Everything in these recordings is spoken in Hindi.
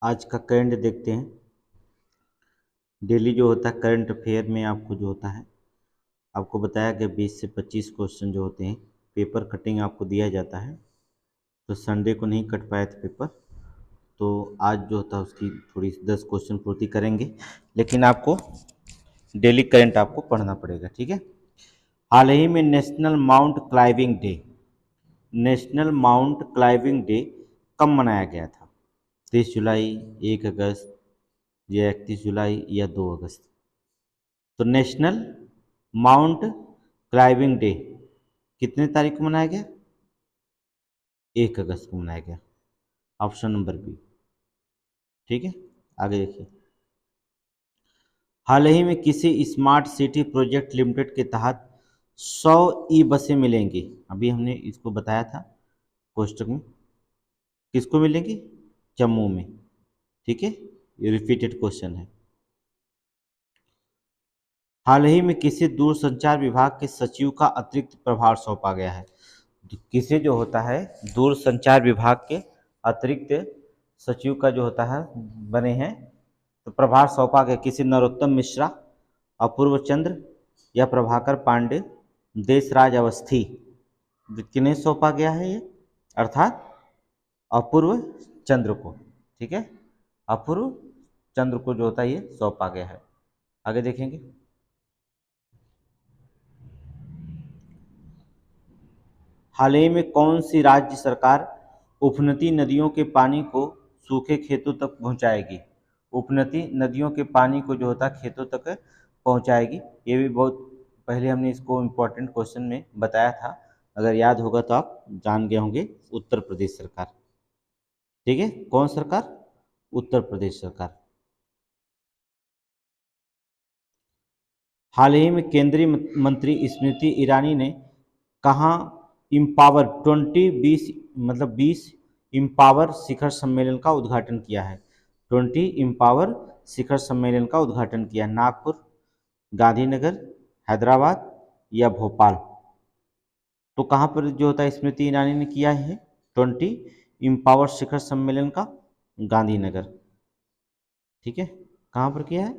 आज का करंट देखते हैं। डेली जो होता है करंट अफेयर में आपको जो होता है, आपको बताया कि 20 से 25 क्वेश्चन जो होते हैं पेपर कटिंग आपको दिया जाता है। तो संडे को नहीं कट पाए थे पेपर, तो आज जो होता है उसकी थोड़ी 10 क्वेश्चन पूर्ति करेंगे, लेकिन आपको डेली करंट आपको पढ़ना पड़ेगा, ठीक है। हाल ही में नेशनल माउंट क्लाइंबिंग डे कब मनाया गया था? 30 जुलाई, 1 अगस्त या 31 जुलाई या 2 अगस्त? तो नेशनल माउंट क्लाइंबिंग डे कितने तारीख को मनाया गया? 1 अगस्त को मनाया गया। ऑप्शन नंबर बी, ठीक है। आगे देखिए। हाल ही में किसी स्मार्ट सिटी प्रोजेक्ट लिमिटेड के तहत 100 ई बसें मिलेंगी। अभी हमने इसको बताया था कोष्टक में। किसको मिलेंगी? जम्मू में, ठीक है। ये रिपीटेड क्वेश्चन है। हाल ही में किसे दूरसंचार विभाग के सचिव का अतिरिक्त प्रभार सौंपा गया है? किसे जो होता है दूरसंचार विभाग के अतिरिक्त सचिव का जो होता है बने हैं, तो प्रभार सौंपा गया किसी नरोत्तम मिश्रा, अपूर्व चंद्र या प्रभाकर पांडे, देशराज अवस्थी? किन्हें सौंपा गया है ये? अर्थात अपूर्व चंद्र को, ठीक है। अपूर्व चंद्र को जो होता है ये सौंपा गया है। आगे देखेंगे। हाल ही में कौन सी राज्य सरकार उपनदी नदियों के पानी को सूखे खेतों तक पहुंचाएगी? उपनदी नदियों के पानी को जो होता है खेतों तक पहुंचाएगी। ये भी बहुत पहले हमने इसको इम्पोर्टेंट क्वेश्चन में बताया था, अगर याद होगा तो आप जान गए होंगे। उत्तर प्रदेश सरकार, ठीक है। कौन सरकार? उत्तर प्रदेश सरकार। हाल ही में केंद्रीय मंत्री स्मृति ईरानी ने कहाँ इम्पावर 20 इम्पावर शिखर सम्मेलन का उद्घाटन किया है? 20 इम्पावर शिखर सम्मेलन का उद्घाटन किया। नागपुर, गांधीनगर, हैदराबाद या भोपाल? तो कहाँ पर जो होता है स्मृति ईरानी ने किया है 20 इम्पावर शिखर सम्मेलन का? गांधीनगर, ठीक है। कहाँ पर किया है?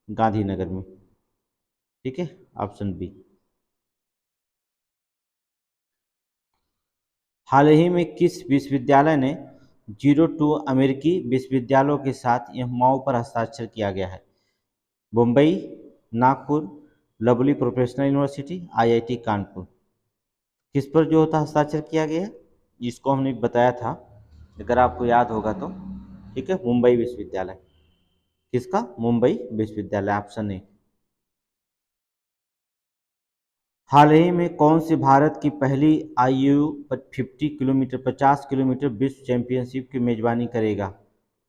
गांधीनगर में, ठीक है। Option B. हाल ही में किस विश्वविद्यालय ने 02 अमेरिकी विश्वविद्यालयों के साथ एमओयू पर हस्ताक्षर किया गया है? Mumbai, Nagpur, lovely professional university, IIT Kanpur? किस पर जो होता हस्ताक्षर किया गया है, जिसको हमने बताया था, अगर आपको याद होगा तो, ठीक है। मुंबई विश्वविद्यालय। किसका? मुंबई विश्वविद्यालय, ऑप्शन ए। हाल ही में कौन सी भारत की पहली आईयू 50 किलोमीटर विश्व चैंपियनशिप की मेजबानी करेगा?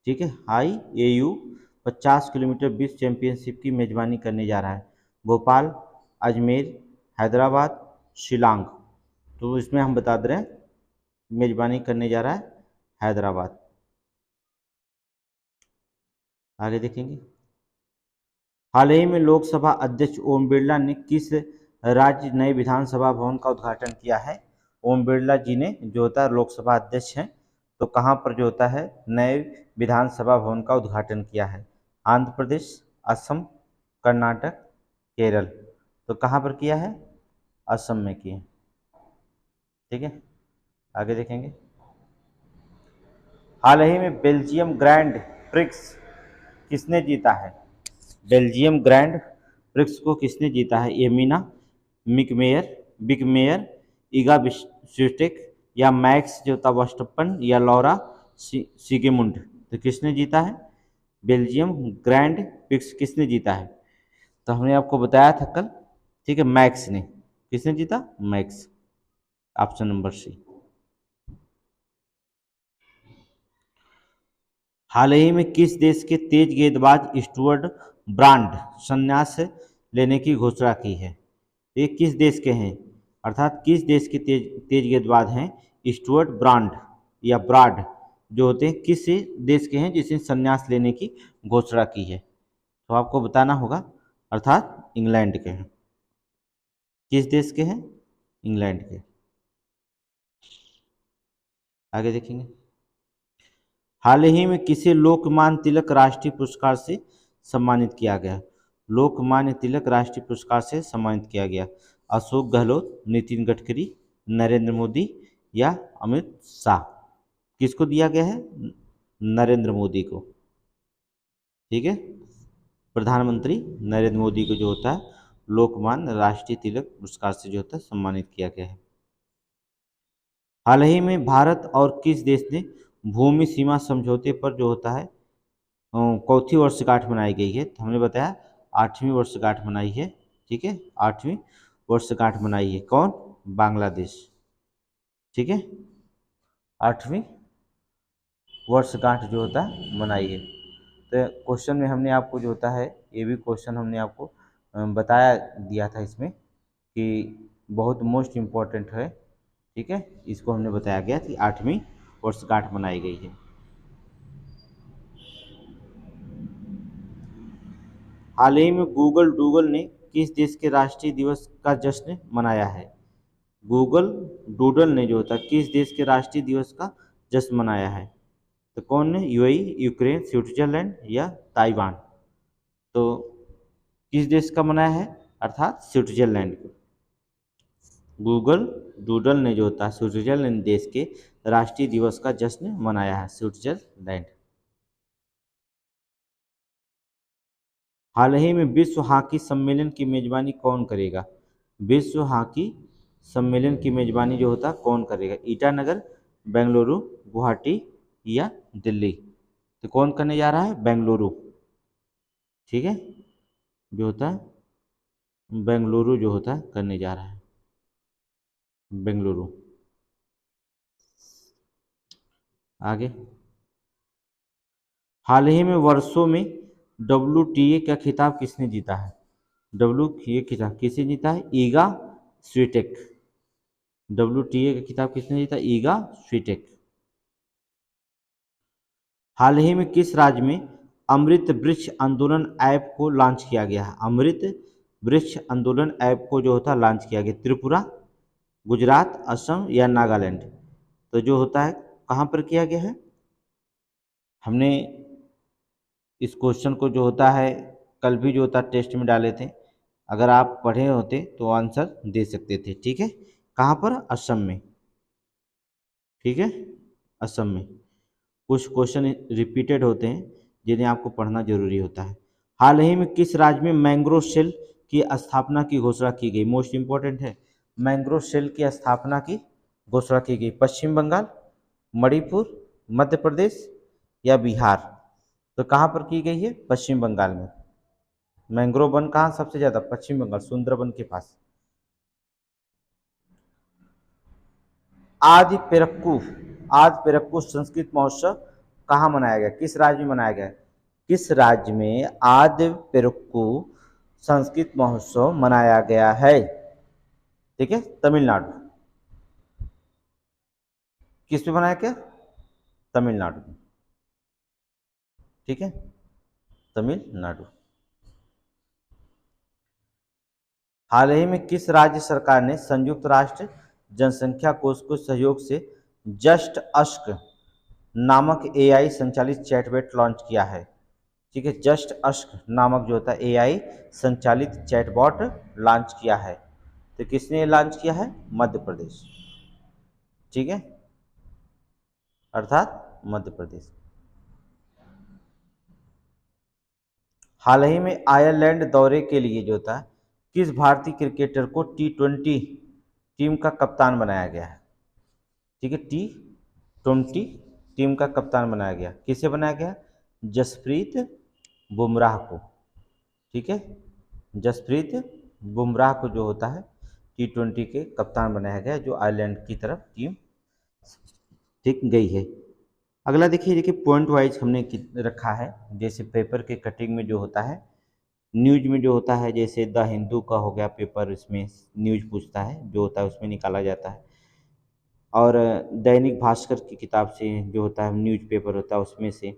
ठीक है, IAU 50 किलोमीटर विश्व चैंपियनशिप की मेजबानी करने जा रहा है। भोपाल, अजमेर, हैदराबाद, शिलांग? तो इसमें हम बता दे रहे हैं मेजबानी करने जा रहा है हैदराबाद। आगे देखेंगे। हाल ही में लोकसभा अध्यक्ष ओम बिरला ने किस राज्य नए विधानसभा भवन का उद्घाटन किया है? ओम बिरला जी ने जो होता है लोकसभा अध्यक्ष हैं, तो कहाँ पर जो होता है नए विधानसभा भवन का उद्घाटन किया है? आंध्र प्रदेश, असम, कर्नाटक, केरल? तो कहाँ पर किया है? असम में किए, ठीक है। आगे देखेंगे। हाल ही में बेल्जियम ग्रैंड प्रिक्स किसने जीता है? बेल्जियम ग्रैंड प्रिक्स को किसने जीता है? एमिना बिग मेयर, इगा स्विटेक या मैक्स जो था वर्स्टप्पन या लॉरा सिगेमुंड? तो किसने जीता है बेल्जियम ग्रैंड प्रिक्स? किसने जीता है? तो हमने आपको बताया था कल, ठीक है। मैक्स ने। किसने जीता? मैक्स। Option number C. हाल ही में किस देश के तेज गेंदबाज स्टुअर्ट ब्रांड संन्यास लेने की घोषणा की है? ये किस देश के हैं? अर्थात किस देश के तेज तेज गेंदबाज हैं स्टुअर्ट ब्रांड या ब्राड जो होते हैं, किस देश के हैं जिसने संन्यास लेने की घोषणा की है? तो आपको बताना होगा, अर्थात इंग्लैंड के हैं। किस देश के हैं? इंग्लैंड के। आगे देखेंगे। हाल ही में किसे लोकमान्य तिलक राष्ट्रीय पुरस्कार से सम्मानित किया गया? लोकमान्य तिलक राष्ट्रीय पुरस्कार से सम्मानित किया गया। अशोक गहलोत, नितिन गडकरी, नरेंद्र मोदी या अमित शाह? किसको दिया गया है? नरेंद्र मोदी को। ठीक है, प्रधानमंत्री नरेंद्र मोदी को जो होता है लोकमान्य राष्ट्रीय तिलक पुरस्कार से जो होता है सम्मानित किया गया है। हाल ही में भारत और किस देश ने भूमि सीमा समझौते पर जो होता है चौथी वर्षगांठ मनाई गई है? तो हमने बताया 8वीं वर्षगांठ मनाई है। ठीक है, 8वीं वर्षगांठ मनाई है। कौन? बांग्लादेश। ठीक है, 8वीं वर्षगांठ जो होता है मनाई है। तो क्वेश्चन में हमने आपको जो होता है ये भी क्वेश्चन हमने आपको बताया दिया था इसमें कि बहुत मोस्ट इम्पोर्टेंट है। ठीक है, इसको हमने बताया गया कि 8वीं वर्षगांठ मनाई गई है। हाल ही में गूगल डूडल ने किस देश के राष्ट्रीय दिवस का जश्न मनाया है? गूगल डूडल ने जो होता है किस देश के राष्ट्रीय दिवस का जश्न मनाया है? तो कौन ने? यूएई, यूक्रेन, स्विट्जरलैंड या ताइवान? तो किस देश का मनाया है? अर्थात स्विट्जरलैंड को। गूगल डूडल ने जो होता है स्विट्जरलैंड देश के राष्ट्रीय दिवस का जश्न मनाया है, स्विट्जरलैंड। हाल ही में विश्व हॉकी सम्मेलन की मेजबानी कौन करेगा? विश्व हॉकी सम्मेलन की मेजबानी जो होता है कौन करेगा? ईटानगर, बेंगलुरु, गुवाहाटी या दिल्ली? तो कौन करने जा रहा है? बेंगलुरु। ठीक है, जो होता है बेंगलुरु जो होता है करने जा रहा है, बेंगलुरु। आगे, हाल ही में वर्षों में WTA का खिताब किसने जीता है? WTA खिताब किसने जीता है? ईगा स्वीटेक। WTA का खिताब किसने जीता? ईगा स्वीटेक। हाल ही में किस राज्य में अमृत वृक्ष आंदोलन ऐप को लॉन्च किया गया है? अमृत वृक्ष आंदोलन ऐप को जो होता है लॉन्च किया गया, त्रिपुरा, गुजरात, असम या नागालैंड? तो जो होता है कहाँ पर किया गया है? हमने इस क्वेश्चन को जो होता है कल भी जो होता है टेस्ट में डाले थे। अगर आप पढ़े होते तो आंसर दे सकते थे। ठीक है, कहाँ पर? असम में। ठीक है, असम में। कुछ क्वेश्चन रिपीटेड होते हैं जिन्हें आपको पढ़ना जरूरी होता है। हाल ही में किस राज्य में मैंग्रोव सेल की स्थापना की घोषणा की गई? मोस्ट इंपॉर्टेंट है, मैंग्रोव सेल की स्थापना की घोषणा की गई। पश्चिम बंगाल, मणिपुर, मध्य प्रदेश या बिहार? तो कहाँ पर की गई है? पश्चिम बंगाल में। मैंग्रोव वन कहाँ सबसे ज्यादा? पश्चिम बंगाल, सुंदरबन के पास। आदि पेरक्कू, आदि पेरक्कू संस्कृत महोत्सव कहाँ मनाया गया? किस राज्य में मनाया गया? किस राज्य में आदि पेरक्कू संस्कृत महोत्सव मनाया गया है? ठीक है, तमिलनाडु। किस में मनाया गया? तमिलनाडु में। ठीक है, तमिलनाडु। हाल ही में किस राज्य सरकार ने संयुक्त राष्ट्र जनसंख्या कोष के सहयोग से जस्ट अस्क नामक AI संचालित चैटबॉट लॉन्च किया है? ठीक है, जस्ट अस्क नामक जो होता है AI संचालित चैटबॉट लॉन्च किया है। तो किसने लॉन्च किया है? मध्य प्रदेश। ठीक है, अर्थात मध्य प्रदेश। हाल ही में आयरलैंड दौरे के लिए जो था किस भारतीय क्रिकेटर को T20 टीम का कप्तान बनाया गया है? ठीक है, T20 टीम का कप्तान बनाया गया। किसे बनाया गया? जसप्रीत बुमराह को। ठीक है, जसप्रीत बुमराह को जो होता है T20 के कप्तान बनाया गया, जो आयरलैंड की तरफ टीम ठीक गई है। अगला देखिए पॉइंट वाइज हमने रखा है। जैसे पेपर के कटिंग में जो होता है, न्यूज में जो होता है, जैसे द हिंदू का हो गया पेपर, इसमें न्यूज पूछता है जो होता है उसमें निकाला जाता है। और दैनिक भास्कर की किताब से जो होता है न्यूज पेपर होता है उसमें से।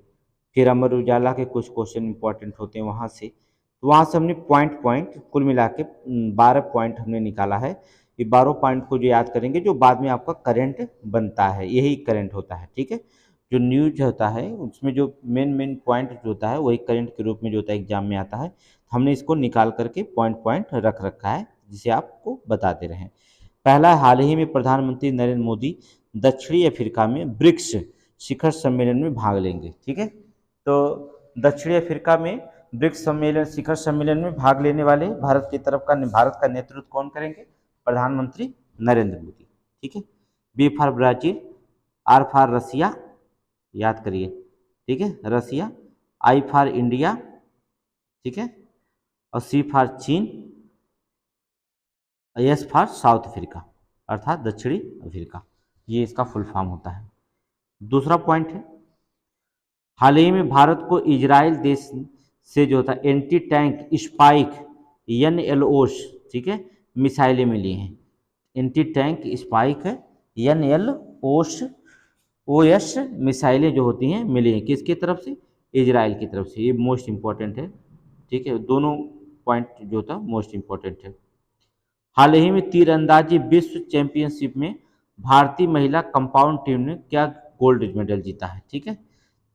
फिर अमर उजाला के कुछ क्वेश्चन इंपॉर्टेंट होते हैं वहाँ से। तो वहाँ से हमने पॉइंट पॉइंट कुल मिला के 12 पॉइंट हमने निकाला है। ये 12 पॉइंट को जो याद करेंगे जो बाद में आपका करंट बनता है, यही करंट होता है। ठीक है, जो न्यूज होता है उसमें जो मेन पॉइंट जो होता है वही करंट के रूप में जो होता है एग्जाम में आता है। हमने इसको निकाल करके पॉइंट रख रखा है जिसे आपको बताते रहें। पहला, हाल ही में प्रधानमंत्री नरेंद्र मोदी दक्षिणी अफ्रीका में ब्रिक्स शिखर सम्मेलन में भाग लेंगे। ठीक है, तो दक्षिणी अफ्रीका में ब्रिक्स सम्मेलन शिखर सम्मेलन में भाग लेने वाले भारत का नेतृत्व कौन करेंगे? प्रधानमंत्री नरेंद्र मोदी। ठीक है, B for Brazil, R for Russia, याद करिए। ठीक है, रसिया, आई फॉर इंडिया, ठीक है, और सी फॉर चीन, एस फॉर साउथ अफ्रीका अर्थात दक्षिणी अफ्रीका, ये इसका फुल फॉर्म होता है। दूसरा पॉइंट है, हाल ही में भारत को इजराइल देश से जो होता है एंटी टैंक स्पाइक NLOS, ठीक है, मिसाइलें मिली हैं। एंटी टैंक स्पाइक NLOS मिसाइलें जो होती हैं मिली हैं किसकी तरफ से? इजराइल की तरफ से। ये मोस्ट इंपॉर्टेंट है। ठीक है, दोनों पॉइंट जो होता है मोस्ट इंपॉर्टेंट है। हाल ही में तीरंदाजी विश्व चैंपियनशिप में भारतीय महिला कंपाउंड टीम ने क्या गोल्ड मेडल जीता है? ठीक है,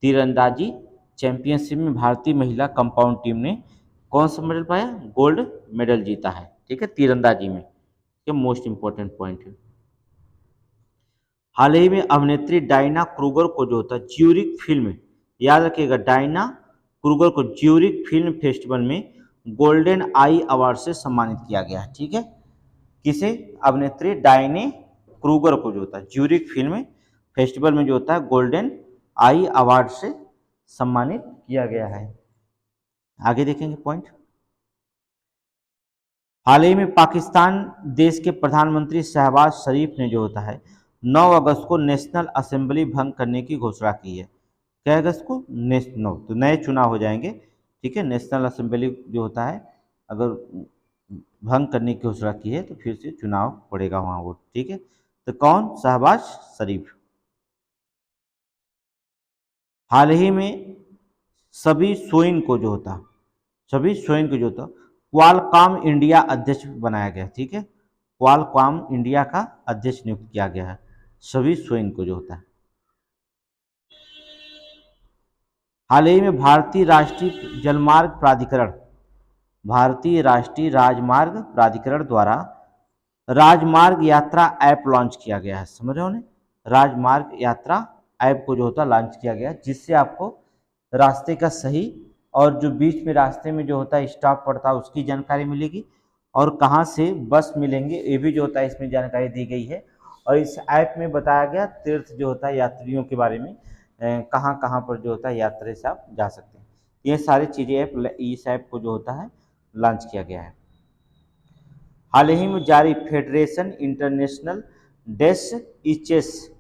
तीरंदाजी चैंपियनशिप में भारतीय महिला कंपाउंड टीम ने कौन सा मेडल पाया? गोल्ड मेडल जीता है। ठीक है, तीरंदाजी में। ये मोस्ट इंपॉर्टेंट पॉइंट है। हाल ही में अभिनेत्री डायना क्रूगर को जो होता है ज्यूरिक फिल्म, याद रखिएगा, डायना क्रूगर को ज्यूरिक फिल्म फेस्टिवल में गोल्डन आई अवार्ड से सम्मानित किया गया है। ठीक है, किसे? अभिनेत्री डायने क्रूगर को जो होता है ज्यूरिक फिल्म फेस्टिवल में जो होता है गोल्डन आई अवार्ड से सम्मानित किया गया है। आगे देखेंगे पॉइंट। हाल ही में पाकिस्तान देश के प्रधानमंत्री शहबाज शरीफ ने जो होता है 9 अगस्त को नेशनल असेंबली भंग करने की घोषणा की है। क्या अगस्त को? 9, तो नए चुनाव हो जाएंगे। ठीक है, नेशनल असेंबली जो होता है अगर भंग करने की घोषणा की है तो फिर से चुनाव पड़ेगा वहाँ वोट। ठीक है, तो कौन? शहबाज शरीफ। हाल ही में सभी सोइन को जो होता क्वालकॉम इंडिया अध्यक्ष बनाया गया। ठीक है, क्वालकॉम इंडिया का अध्यक्ष नियुक्त किया गया है सभी सोइन को जो होता है। हाल ही में भारतीय राष्ट्रीय राजमार्ग प्राधिकरण द्वारा राजमार्ग यात्रा ऐप लॉन्च किया गया है। समझ रहे हो? राजमार्ग यात्रा ऐप को जो होता है लॉन्च किया गया है, जिससे आपको रास्ते का सही और जो बीच में रास्ते में जो होता है स्टॉप पड़ता है उसकी जानकारी मिलेगी, और कहाँ से बस मिलेंगे ये भी जो होता है इसमें जानकारी दी गई है। और इस ऐप में बताया गया तीर्थ जो होता है यात्रियों के बारे में, कहाँ कहाँ पर जो होता है यात्रा से आप जा सकते हैं। ये सारी चीज़ें इस ऐप को जो होता है लॉन्च किया गया है। हाल ही में जारी फेडरेशन इंटरनेशनल डेस चेस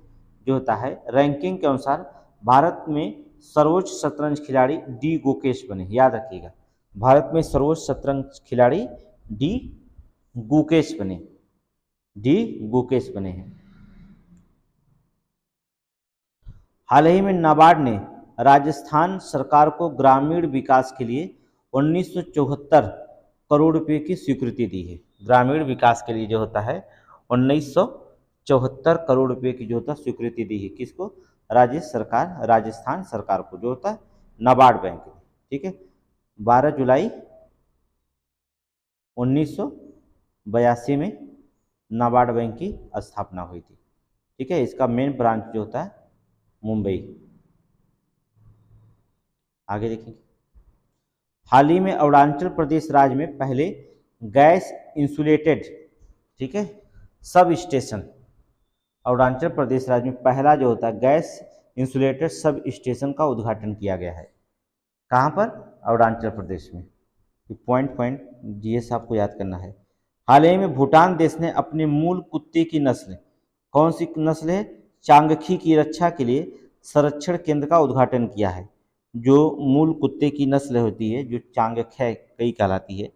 जो होता है रैंकिंग के अनुसार भारत में सर्वोच्च शतरंज खिलाड़ी डी गुकेश बने। याद रखिएगा, भारत में सर्वोच्च शतरंज खिलाड़ी डी गुकेश बने हैं। हाल ही में नाबार्ड ने राजस्थान सरकार को ग्रामीण विकास के लिए 1974 करोड़ रुपए की स्वीकृति दी है। ग्रामीण विकास के लिए जो होता है 1974 करोड़ रुपए की जो होता है स्वीकृति दी है। किसको? राजस्थान सरकार को जो होता है नाबार्ड बैंक। ठीक है, 12 जुलाई 1982 में नाबार्ड बैंक की स्थापना हुई थी। ठीक है, इसका मेन ब्रांच जो होता है मुंबई। आगे देखेंगे। हाल ही में अरुणाचल प्रदेश राज्य में पहले गैस इंसुलेटेड, ठीक है, सब स्टेशन, अरुणाचल प्रदेश राज्य में पहला जो होता है गैस इंसुलेटेड सब स्टेशन का उद्घाटन किया गया है। कहाँ पर? अरुणाचल प्रदेश में। पॉइंट जीएस आपको याद करना है। हाल ही में भूटान देश ने अपने मूल कुत्ते की नस्ल, कौन सी नस्ल है? चांगखी की रक्षा के लिए संरक्षण केंद्र का उद्घाटन किया है। जो मूल कुत्ते की नस्ल होती है जो चांगखई कहलाती है,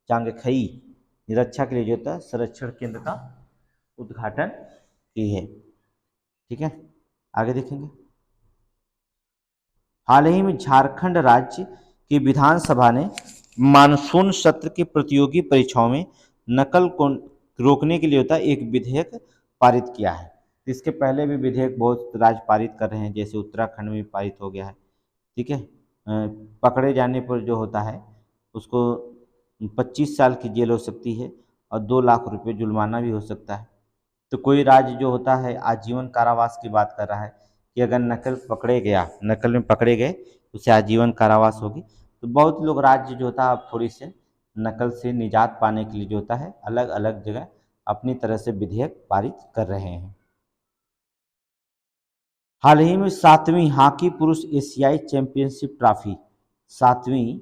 चांगखई रक्षा के लिए जो होता है संरक्षण केंद्र का उद्घाटन की है। ठीक है, आगे देखेंगे। हाल ही में झारखंड राज्य की विधानसभा ने मानसून सत्र की प्रतियोगी परीक्षाओं में नकल को रोकने के लिए होता है एक विधेयक पारित किया है। तो इसके पहले भी विधेयक बहुत राज्य पारित कर रहे हैं, जैसे उत्तराखंड में पारित हो गया है। ठीक है, पकड़े जाने पर जो होता है उसको 25 साल की जेल हो सकती है और 2 लाख रुपए जुर्माना भी हो सकता है। तो कोई राज्य जो होता है आजीवन कारावास की बात कर रहा है कि अगर नकल में पकड़े गए तो उसे आजीवन कारावास होगी। तो बहुत लोग राज्य जो होता है अब थोड़ी से नकल से निजात पाने के लिए जो होता है अलग अलग जगह अपनी तरह से विधेयक पारित कर रहे हैं। हाल ही में 7वीं हॉकी पुरुष एशियाई चैंपियनशिप ट्रॉफी, 7वीं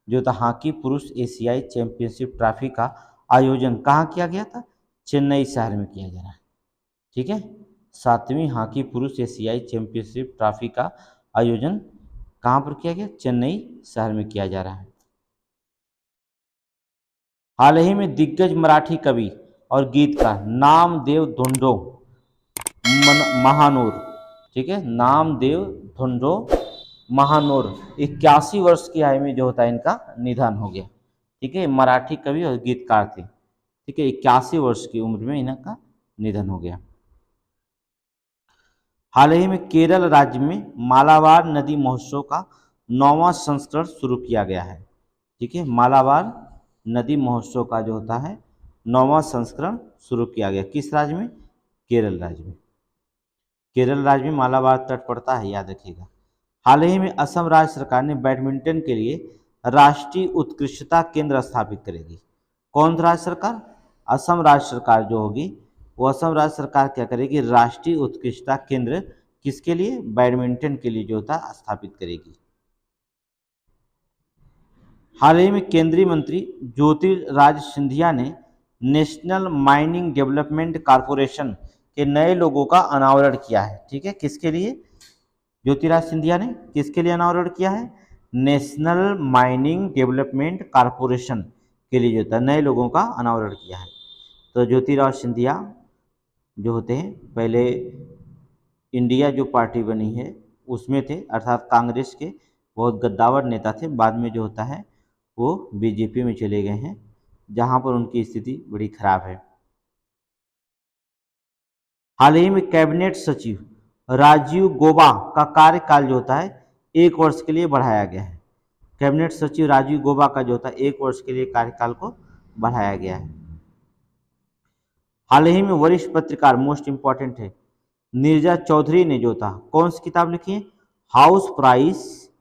जो था हॉकी पुरुष एशियाई चैंपियनशिप ट्रॉफी का आयोजन कहाँ किया गया था? चेन्नई शहर में किया जा रहा है। ठीक है, 7वीं हॉकी पुरुष एशियाई चैंपियनशिप ट्रॉफी का आयोजन कहाँ पर किया गया? चेन्नई शहर में किया जा रहा है। हाल ही में दिग्गज मराठी कवि और गीतकार नामदेव धोंडो महानोर, ठीक है, नामदेव धोंडो महानोर 81 वर्ष की आयु में जो होता है इनका निधन हो गया। ठीक है, मराठी कवि और गीतकार थे। ठीक है, 81 वर्ष की उम्र में इनका निधन हो गया। हाल ही में केरल राज्य में मालाबार नदी महोत्सव का 9वां संस्करण शुरू किया गया है। ठीक है, मालाबार नदी महोत्सव का जो होता है 9वां संस्करण शुरू किया गया। किस राज्य में? केरल राज्य में। केरल राज्य में मालाबार तट पड़ता है, याद रखिएगा। हाल ही में असम राज्य सरकार ने बैडमिंटन के लिए राष्ट्रीय उत्कृष्टता केंद्र स्थापित करेगी। कौन राज्य सरकार? असम राज्य सरकार जो होगी वो असम राज्य सरकार क्या करेगी? राष्ट्रीय उत्कृष्टता केंद्र किसके लिए? बैडमिंटन के लिए जो होता है स्थापित करेगी। हाल ही में केंद्रीय मंत्री ज्योतिरादित्य सिंधिया ने नेशनल माइनिंग डेवलपमेंट कॉरपोरेशन के नए लोगों का अनावरण किया है। ठीक है, किसके लिए? ज्योतिरादित्य सिंधिया ने किसके लिए अनावरण किया है? नेशनल माइनिंग डेवलपमेंट कॉरपोरेशन के लिए जो होता है नए लोगों का अनावरण किया है। तो ज्योतिरादित्य सिंधिया जो होते हैं पहले इंडिया जो पार्टी बनी है उसमें थे, अर्थात कांग्रेस के बहुत गद्दावर नेता थे। बाद में जो होता है वो बीजेपी में चले गए हैं, जहां पर उनकी स्थिति बड़ी खराब है। हाल ही में कैबिनेट सचिव राजीव गौबा का कार्यकाल जो होता है 1 वर्ष के लिए बढ़ाया गया है। कैबिनेट सचिव राजीव गौबा का जो होता है 1 वर्ष के लिए कार्यकाल को बढ़ाया गया है। हाल ही में वरिष्ठ पत्रकार, मोस्ट इंपॉर्टेंट है, नीरजा चौधरी ने जो था कौन सी किताब लिखी है? हाउस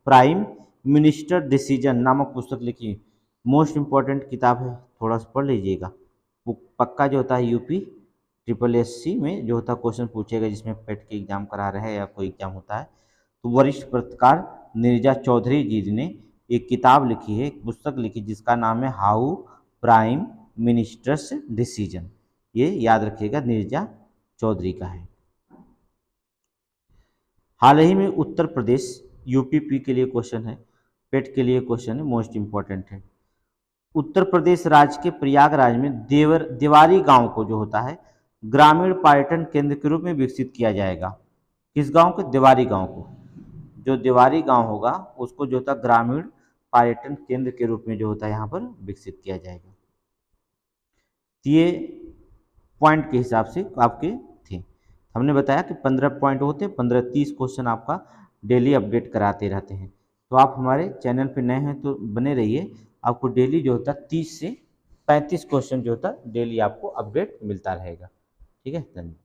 प्राइम मिनिस्टर डिसीजन नामक पुस्तक लिखी है। मोस्ट इंपॉर्टेंट किताब है, थोड़ा सा पढ़ लीजिएगा। वो पक्का जो होता है यूपी SSSC में जो होता है क्वेश्चन पूछेगा, जिसमें पेट के एग्जाम करा रहे हैं या कोई एग्जाम होता है। तो वरिष्ठ पत्रकार नीरजा चौधरी जी ने एक किताब लिखी है, एक पुस्तक लिखी जिसका नाम है हाउ प्राइम मिनिस्टर्स डिसीजन। ये याद रखिएगा, नीरजा चौधरी का है। हाल ही में उत्तर प्रदेश यूपीपी के लिए क्वेश्चन है, पेट के लिए क्वेश्चन है, मोस्ट इंपॉर्टेंट है। उत्तर प्रदेश राज्य के प्रयागराज में देवारी गांव को जो होता है ग्रामीण पर्यटन केंद्र के रूप में विकसित किया जाएगा। किस गांव को? देवारी गांव को। जो देवारी गांव होगा उसको जो होता है ग्रामीण पर्यटन केंद्र के रूप में जो होता है यहाँ पर विकसित किया जाएगा। ये पॉइंट के हिसाब से आपके थे। हमने बताया कि 15 पॉइंट होते हैं, 15-30 क्वेश्चन आपका डेली अपडेट कराते रहते हैं। तो आप हमारे चैनल पे नए हैं तो बने रहिए, आपको डेली जो होता है 30 से 35 क्वेश्चन जो होता है डेली आपको अपडेट मिलता रहेगा। ठीक है, धन्यवाद।